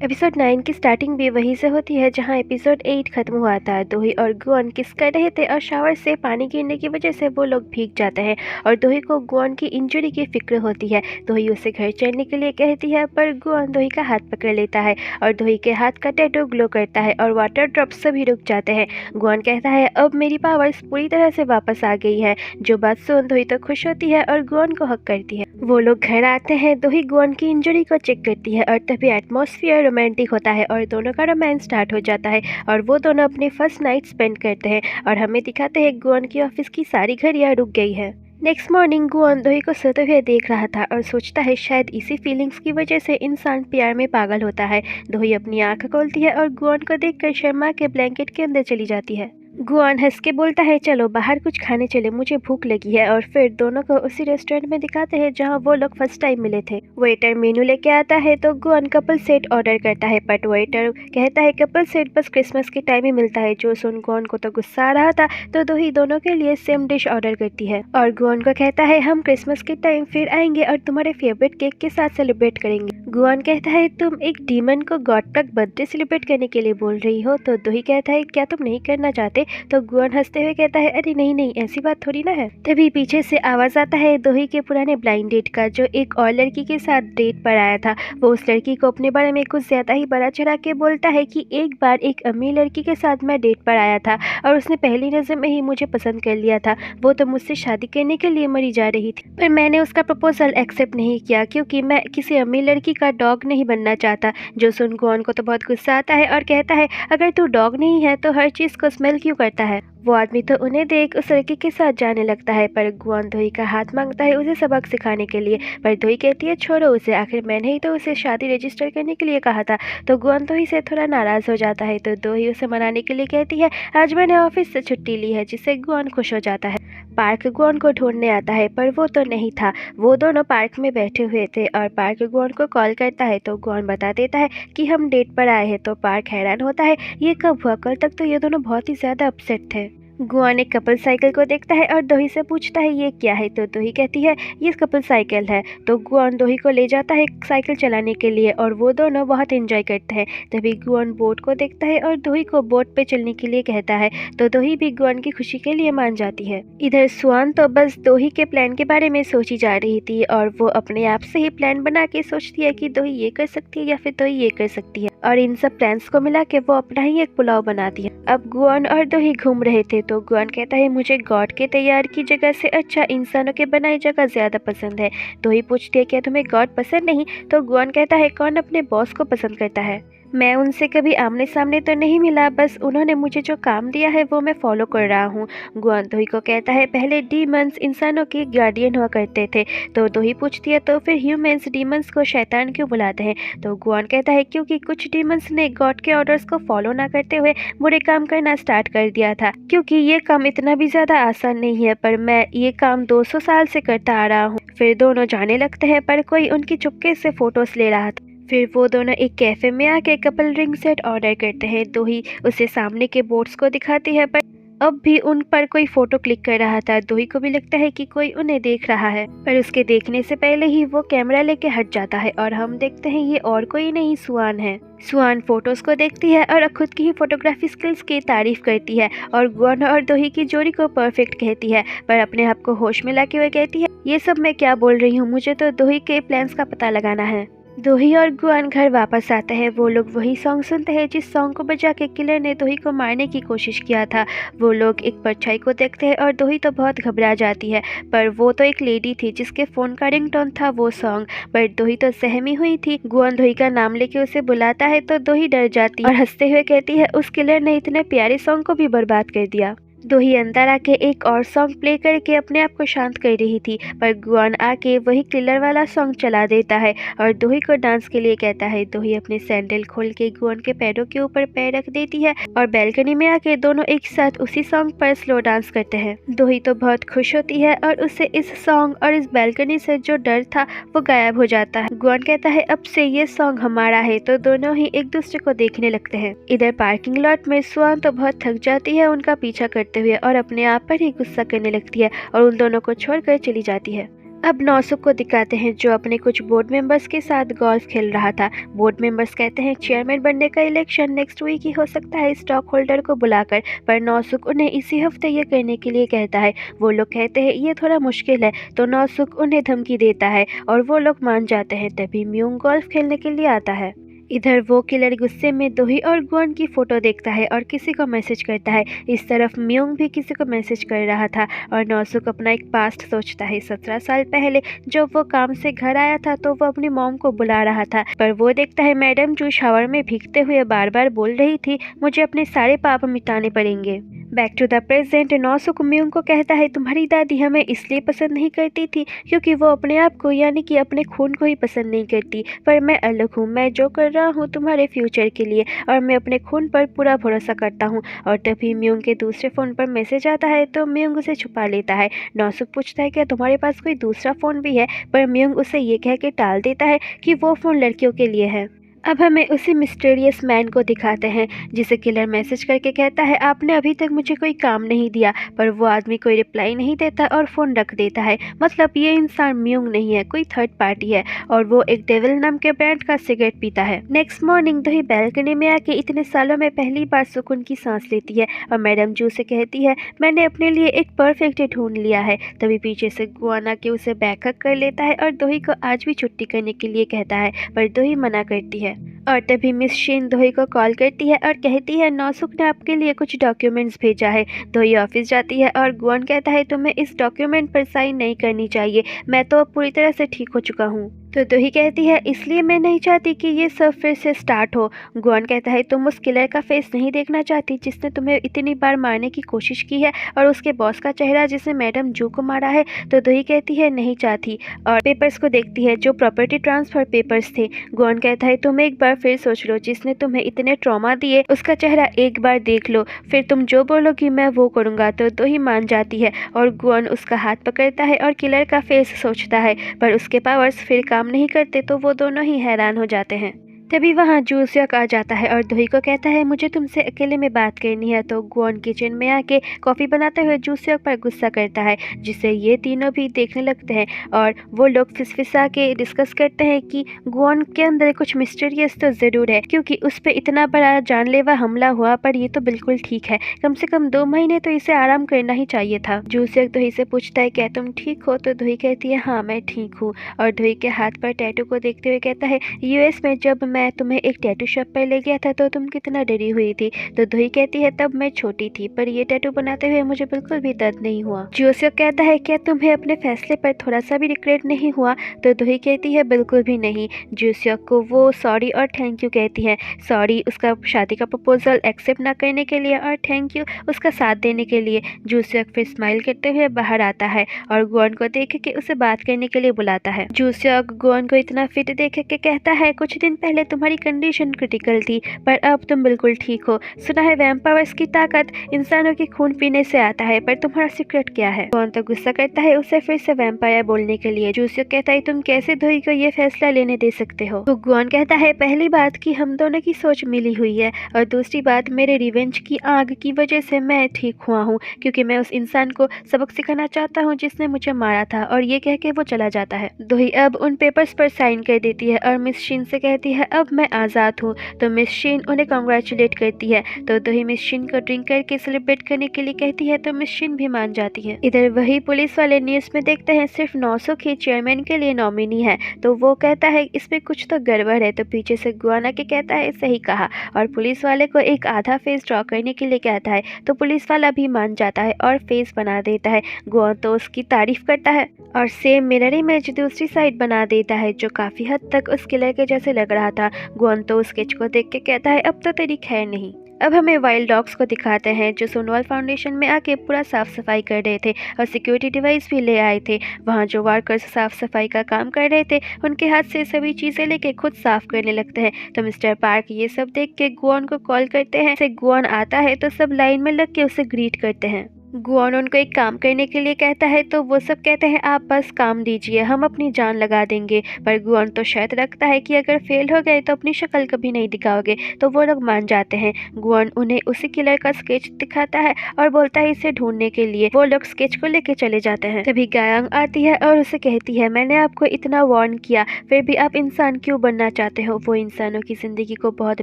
Episode 9 की starting भी वहीं से होती है जहां एपिसोड 8 खत्म हुआ था। दोही और गुआन किस कर रहे थे और शावर से पानी गिरने की वजह से वो लोग भीग जाते हैं और दोही को गुआन की इंजरी की फिक्र होती है। दोही उसे घर चलने के लिए कहती है पर गुआन दोही का हाथ पकड़ लेता है और दोही के हाथ का टैटू ग्लो करता है और वाटर ड्रॉप्स सभी रुक जाते हैं। गुआन कहता है अब मेरी पावर्स पूरी तरह से वापस आ गई है। जो बात सुन दोही तो खुश होती है और गुआन को हक करती है। वो लोग घर आते हैं। दोही गुआन की इंजरी को चेक करती है और तभी एटमॉस्फेयर रोमांटिक होता है और दोनों का रोमांस स्टार्ट हो जाता है और वो दोनों अपनी फर्स्ट नाइट स्पेंड करते हैं और हमें दिखाते हैं गुआन की ऑफिस की सारी घड़ियां रुक गई है। नेक्स्ट मॉर्निंग गुआन दोही को सोते हुए देख रहा था और सोचता है शायद इसी फीलिंग्स की वजह से इंसान प्यार में पागल होता है। दोही अपनी आंख खोलती है और गुआन को देखकर शर्मा के ब्लैंकेट के अंदर चली जाती है। गुआन हंस के बोलता है चलो बाहर कुछ खाने चले, मुझे भूख लगी है। और फिर दोनों को उसी रेस्टोरेंट में दिखाते हैं जहां वो लोग फर्स्ट टाइम मिले थे। वेटर मेनू लेके आता है तो गुआन कपल सेट ऑर्डर करता है बट वेटर कहता है कपल सेट बस क्रिसमस के टाइम ही मिलता है। जो सुन गुआन को तो गुस्सा आ रहा था तो दोही दोनों के लिए सेम डिश ऑर्डर करती है और गुआन को कहता है हम क्रिसमस के टाइम फिर आएंगे और तुम्हारे फेवरेट केक के साथ सेलिब्रेट करेंगे। गुआन कहता है तुम एक डीमन को गॉड का बर्थडे सेलिब्रेट करने के लिए बोल रही हो। तो दोही कहता है क्या तुम नहीं करना चाहते? तो गुआन हंसते हुए कहता है अरे नहीं नहीं ऐसी बात थोड़ी ना है। तभी पीछे से आवाज आता है दोही के पुराने ब्लाइंड डेट का जो एक और लड़की के साथ डेट पर आया था। वो उस लड़की को अपने बारे में कुछ ज्यादा ही बड़ा चढ़ा के बोलता है कि एक बार एक अमीर लड़की के साथ मैं डेट पर आया था और उसने पहली नजर में ही मुझे पसंद कर लिया था। वो तो मुझसे शादी करने के लिए मरी जा रही थी पर मैंने उसका प्रपोजल एक्सेप्ट नहीं किया क्योंकि मैं किसी अमीर लड़की का डॉग नहीं बनना चाहता। जो सुन गुआन को तो बहुत गुस्सा आता है और कहता है अगर तू डॉग नहीं है तो हर चीज को स्मेल क्यों करता है। वो आदमी तो उन्हें देख उस लड़की के साथ जाने लगता है पर गुआन दोही का हाथ मांगता है उसे सबक सिखाने के लिए पर दोही कहती है छोड़ो उसे, आखिर मैंने ही तो उसे शादी रजिस्टर करने के लिए कहा था। तो गुआन दोही से थोड़ा नाराज हो जाता है तो दोही उसे मनाने के लिए कहती है आज मैंने ऑफिस से छुट्टी ली है, जिससे गुआन खुश हो जाता है। पार्क गुआन को ढूंढने आता है पर वो तो नहीं था। वो दोनों पार्क में बैठे हुए थे और पार्क गुआन को कॉल करता है तो गुआन बता देता है कि हम डेट पर आए हैं। तो पार्क हैरान होता है ये कब हुआ, कल तक तो ये दोनों बहुत ही ज्यादा अपसेट थे। गुआन एक कपल साइकिल को देखता है और दोही से पूछता है ये क्या है। तो दोही कहती है ये कपल साइकिल है। तो गुआन दोही को ले जाता है साइकिल चलाने के लिए और वो दोनों बहुत एंजॉय करते हैं। तभी गुआन बोट को देखता है और दोही को बोट पे चलने के लिए कहता है तो दोही भी गुआन की खुशी के लिए मान जाती है। इधर स्वान तो बस दोही के प्लान के बारे में सोची जा रही थी और वो अपने आप से ही प्लान बना के सोचती है कि दोही ये कर सकती है या फिर दोही ये कर सकती है और इन सब प्लान्स को मिला के वो अपना ही एक पुलाव बनाती है। अब गुआन और दोही घूम रहे थे तो गुआन कहता है मुझे गॉड के तैयार की जगह से अच्छा इंसानों के बनाई जगह ज्यादा पसंद है। दोही पूछती है क्या तुम्हें गॉड पसंद नहीं? तो गुआन कहता है कौन अपने बॉस को पसंद करता है, मैं उनसे कभी आमने सामने तो नहीं मिला, बस उन्होंने मुझे जो काम दिया है वो मैं फॉलो कर रहा हूँ। गुआन दोही को कहता है पहले डीमंस इंसानों के गार्डियन हुआ करते थे। तो दोही पूछती है तो फिर ह्यूमंस डीमंस को शैतान क्यों बुलाते हैं? तो गुआन कहता है क्योंकि कुछ डीमंस ने गॉड के ऑर्डर्स को फॉलो ना करते हुए बुरे काम करना स्टार्ट कर दिया था। क्योंकि ये काम इतना भी ज्यादा आसान नहीं है पर मैं ये काम 200 साल से करता आ रहा हूँ। फिर दोनों जाने लगते हैं पर कोई उनकी चुपके से फोटोज ले रहा था। फिर वो दोनों एक कैफे में आके कपल रिंग सेट ऑर्डर करते हैं। दोही उसे सामने के बोर्ड्स को दिखाती है पर अब भी उन पर कोई फोटो क्लिक कर रहा था। दोही को भी लगता है कि कोई उन्हें देख रहा है पर उसके देखने से पहले ही वो कैमरा लेके हट जाता है और हम देखते हैं ये और कोई नहीं स्वान है। स्वान फोटोज को देखती है और खुद की ही फोटोग्राफी स्किल्स की तारीफ करती है और गुआन और दोही की जोड़ी को परफेक्ट कहती है पर अपने आप को होश में लाके वह कहती है ये सब मैं क्या बोल रही हूँ, मुझे तो दोही के प्लान्स का पता लगाना है। दोही और गुआन घर वापस आते हैं। वो लोग वही सॉन्ग सुनते हैं जिस सॉन्ग को बजा के किलर ने दोही को मारने की कोशिश किया था। वो लोग एक परछाई को देखते हैं और दोही तो बहुत घबरा जाती है पर वो तो एक लेडी थी जिसके फोन का रिंगटोन था वो सॉन्ग। पर दोही तो सहमी हुई थी। गुआन दोही का नाम लेके उसे बुलाता है तो दोही डर जाती है और हंसते हुए कहती है उस किलर ने इतने प्यारे सॉन्ग को भी बर्बाद कर दिया। दोही अंदर आके एक और सॉन्ग प्ले करके अपने आप को शांत कर रही थी पर गुआन आके वही किलर वाला सॉन्ग चला देता है और दोही को डांस के लिए कहता है। दोही अपने सैंडल खोल के गुआन के पैरों के ऊपर पैर रख देती है और बैल्कनी में आके दोनों एक साथ उसी सॉन्ग पर स्लो डांस करते हैं। दोही तो बहुत खुश होती है और उसे इस सॉन्ग और इस बैल्कनी से जो डर था वो गायब हो जाता है। गुआन कहता है अब से ये सॉन्ग हमारा है तो दोनों ही एक दूसरे को देखने लगते हैं। इधर पार्किंग लॉट में स्वान तो बहुत थक जाती है उनका पीछा करते हुए और अपने आप पर ही गुस्सा करने लगती है और उन दोनों को छोड़कर चली जाती है। अब नौसुक को दिखाते हैं जो अपने कुछ बोर्ड मेंबर्स के साथ गोल्फ खेल रहा था। बोर्ड मेंबर्स कहते हैं चेयरमैन बनने का इलेक्शन नेक्स्ट वीक ही हो सकता है स्टॉक होल्डर को बुलाकर, पर नौसुक उन्हें इसी हफ्ते ये करने के लिए कहता है। वो लोग कहते हैं ये थोड़ा मुश्किल है, तो नौसुक उन्हें धमकी देता है और वो लोग मान जाते हैं। तभी म्यूंग गोल्फ खेलने के लिए आता है। इधर वो किलर गुस्से में दोही और गुआन की फोटो देखता है और किसी को मैसेज करता है। इस तरफ म्यूंग भी किसी को मैसेज कर रहा था और नौसुक अपना एक पास्ट सोचता है। 17 साल पहले जब वो काम से घर आया था तो वो अपनी मॉम को बुला रहा था, पर वो देखता है मैडम जो शावर में भीगते हुए बार बार बोल रही थी मुझे अपने सारे पाप मिटाने पड़ेंगे। बैक टू द प्रेजेंट, नौसुक म्यूंग को कहता है तुम्हारी दादी हमें इसलिए पसंद नहीं करती थी क्योंकि वो अपने आप को यानी कि अपने खून को ही पसंद नहीं करती, पर मैं अलग हूँ। मैं जो कर रहा हूँ तुम्हारे फ्यूचर के लिए और मैं अपने खून पर पूरा भरोसा करता हूँ। और तभी म्यूंग के दूसरे फ़ोन पर मैसेज आता है तो म्यूंग उसे छुपा लेता है। नौसुक पूछता है क्या तुम्हारे पास कोई दूसरा फ़ोन भी है, पर म्यूंग उसे ये कह के टाल देता है कि वो फ़ोन लड़कियों के लिए है। अब हमें उसी मिस्टीरियस मैन को दिखाते हैं जिसे किलर मैसेज करके कहता है आपने अभी तक मुझे कोई काम नहीं दिया, पर वो आदमी कोई रिप्लाई नहीं देता और फ़ोन रख देता है। मतलब ये इंसान म्यूंग नहीं है, कोई थर्ड पार्टी है और वो एक डेविल नाम के ब्रांड का सिगरेट पीता है। नेक्स्ट मॉर्निंग दोही बैल्कनी में आके इतने सालों में पहली बार सुकून की सांस लेती है और मैडम जू से कहती है मैंने अपने लिए एक परफेक्ट ढूंढ लिया है। तभी पीछे से गुआन आके उसे बैकअप कर लेता है और दोही को आज भी छुट्टी करने के लिए कहता है, पर दोही मना करती है। और तभी मिस शीन दोही को कॉल करती है और कहती है नौसुक ने आपके लिए कुछ डॉक्यूमेंट्स भेजा है। दोही ऑफिस जाती है और गुआन कहता है तुम्हें इस डॉक्यूमेंट पर साइन नहीं करनी चाहिए, मैं तो अब पूरी तरह से ठीक हो चुका हूँ। तो दोही कहती है इसलिए मैं नहीं चाहती कि ये सब फिर से स्टार्ट हो। गुआन कहता है तुम उस किलर का फेस नहीं देखना चाहती जिसने तुम्हें इतनी बार मारने की कोशिश की है और उसके बॉस का चेहरा जिसने मैडम जू को मारा है। तो दोही कहती है नहीं चाहती और पेपर्स को देखती है जो प्रॉपर्टी ट्रांसफर पेपर्स थे। गुआन कहता है तुम एक बार फिर सोच लो, जिसने तुम्हें इतने ट्रॉमा दिए उसका चेहरा एक बार देख लो, फिर तुम जो बोलोगी मैं वो करूँगा। तो दोही मान जाती है और गुआन उसका हाथ पकड़ता है और किलर का फेस सोचता है, पर उसके पावर्स फिर काम नहीं करते तो वो दोनों ही हैरान हो जाते हैं। तभी वहाँ जूसियक आ जाता है और दोही को कहता है मुझे तुमसे अकेले में बात करनी है। तो गुआन किचन में आके कॉफ़ी बनाते हुए जूसियक पर गुस्सा करता है, जिसे ये तीनों भी देखने लगते हैं और वो लोग फिसफिसा के डिस्कस करते हैं कि गुआन के अंदर कुछ मिस्टीरियस तो ज़रूर है क्योंकि उस पर इतना बड़ा जानलेवा हमला हुआ, पर ये तो बिल्कुल ठीक है, कम से कम 2 महीने तो इसे आराम करना ही चाहिए था। जूसियक दोही से पूछता है क्या तुम ठीक हो? तो दोही कहती है हाँ मैं ठीक हूँ और दोही के हाथ पर टैटू को देखते हुए कहता है यूएस में जब मैं तुम्हें एक टैटू शॉप पर ले गया था तो तुम कितना डरी हुई थी। तो दोही कहती है तब मैं छोटी थी, पर ये टैटू बनाते हुए मुझे बिल्कुल भी दर्द नहीं हुआ। जूसियक कहता है क्या तुम्हें अपने फैसले पर थोड़ा सा भी रिग्रेट नहीं हुआ? तो दोही कहती है बिल्कुल भी नहीं। जूसियक को वो सॉरी और थैंक यू कहती है। सॉरी उसका शादी का प्रपोजल एक्सेप्ट ना करने के लिए और थैंक यू उसका साथ देने के लिए। जूसियक फिर स्माइल करते हुए बाहर आता है और गुआन को देख के उसे बात करने के लिए बुलाता है। जूसियक गुआन को इतना फिट देख के कहता है कुछ दिन पहले तुम्हारी कंडीशन क्रिटिकल थी, पर अब तुम बिल्कुल ठीक हो। सुना है वैम्पायर्स की ताकत इंसानों के खून पीने से आता है, पर तुम्हारा सीक्रेट क्या है? गुआन तो गुस्सा करता है उसे फिर से वैम्पायर बोलने के लिए। जूसियक कहता है तुम कैसे दोही को ये फैसला लेने दे सकते हो? तो गुआन कहता है पहली बात कि हम दोनों की सोच मिली हुई है और दूसरी बात मेरे रिवेंज की आग की वजह से मैं ठीक हुआ हूँ क्योंकि मैं उस इंसान को सबक सिखाना चाहता हूँ जिसने मुझे मारा था। और ये कह के वो चला जाता है। दोही अब उन पेपर्स पर साइन कर देती है और मिस शीन से कहती है अब मैं आज़ाद हूँ। तो मिस शीन उन्हें कॉन्ग्रेचुलेट करती है। तो दोही मिस शीन को ड्रिंक करके सेलिब्रेट करने के लिए कहती है तो मिस शीन भी मान जाती है। इधर वही पुलिस वाले न्यूज़ में देखते हैं सिर्फ नौसुक ही चेयरमैन के लिए नॉमिनी है। तो वो कहता है इसमें कुछ तो गड़बड़ है। तो पीछे से गुआना के कहता है सही कहा और पुलिस वाले को एक आधा फेस ड्रॉ करने के लिए कहता है। तो पुलिस वाला भी मान जाता है और फेस बना देता है। गुआन तो उसकी तारीफ करता है और सेम मिरर इमेज दूसरी साइड बना देता है जो काफ़ी हद तक उस किलर के जैसे लग रहा था। गुआन तो उस स्केच को देख के कहता है अब तो तेरी खैर नहीं। अब हमें वाइल्ड डॉग्स को दिखाते हैं जो सोनवाल फाउंडेशन में आके पूरा साफ सफाई कर रहे थे और सिक्योरिटी डिवाइस भी ले आए थे। वहाँ जो वर्कर्स साफ सफाई का काम कर रहे थे उनके हाथ से सभी चीज़ें लेके खुद साफ करने लगते हैं। तो मिस्टर पार्क ये सब देख के गुआन को कॉल करते हैं। गुआन आता है तो सब लाइन में लग के उसे ग्रीट करते हैं। गुआन उनको एक काम करने के लिए कहता है तो वो सब कहते हैं आप बस काम दीजिए, हम अपनी जान लगा देंगे। पर गुआन तो शर्त रखता है कि अगर फेल हो गए तो अपनी शक्ल कभी नहीं दिखाओगे। तो वो लोग मान जाते हैं। गुआन उन्हें उसी किलर का स्केच दिखाता है और बोलता है इसे ढूंढने के लिए। वो लोग स्केच को लेके चले जाते हैं। तभी गायांग आती है और उसे कहती है मैंने आपको इतना वार्न किया, फिर भी आप इंसान क्यों बनना चाहते हो। वो इंसानों की जिंदगी को बहुत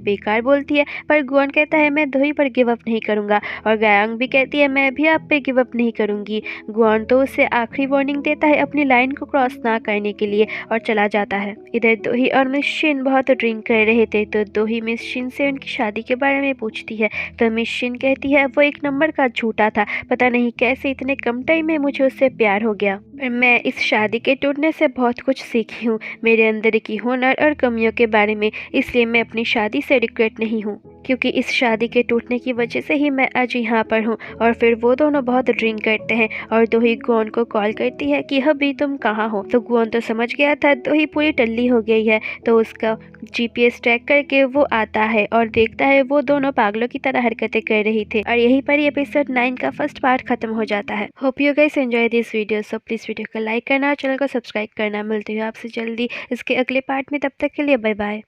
बेकार बोलती है, पर गुआन कहता है मैं दोही पर गिव अप नहीं करूंगा। और गायांग भी कहती है मैं भी आप पे गिव अप नहीं करूंगी। गुआन तो उसे आखिरी वार्निंग देता है अपनी लाइन को क्रॉस ना करने के लिए और चला जाता है। इधर दोही और मिस शिन बहुत ड्रिंक कर रहे थे तो दोही मिस शिन से उनकी शादी के बारे में पूछती है। तो मिस शिन कहती है वो एक नंबर का झूठा था, पता नहीं कैसे इतने कम टाइम में मुझे उससे प्यार हो गया। पर मैं इस शादी के टूटने से बहुत कुछ सीखी हूँ, मेरे अंदर की हुनर और कमियों के बारे में, इसलिए मैं अपनी शादी से रिग्रेट नहीं हूँ, क्योंकि इस शादी के टूटने की वजह से ही मैं आज यहाँ पर हूँ। और फिर वो दोनों बहुत ड्रिंक करते हैं और दोही गुआन को कॉल करती है कि अभी तुम कहाँ हो। तो गुआन तो समझ गया था दोही पूरी टल्ली हो गई है, तो उसका GPS ट्रैक करके वो आता है और देखता है वो दोनों पागलों की तरह हरकतें कर रही थी। और यहीं पर एपिसोड 9 का फर्स्ट पार्ट खत्म हो जाता है। Hope you guys enjoy this video, so please video को लाइक करना और चैनल को सब्सक्राइब करना। मिलती हूँ आपसे जल्दी इसके अगले पार्ट में, तब तक के लिए बाय बाय।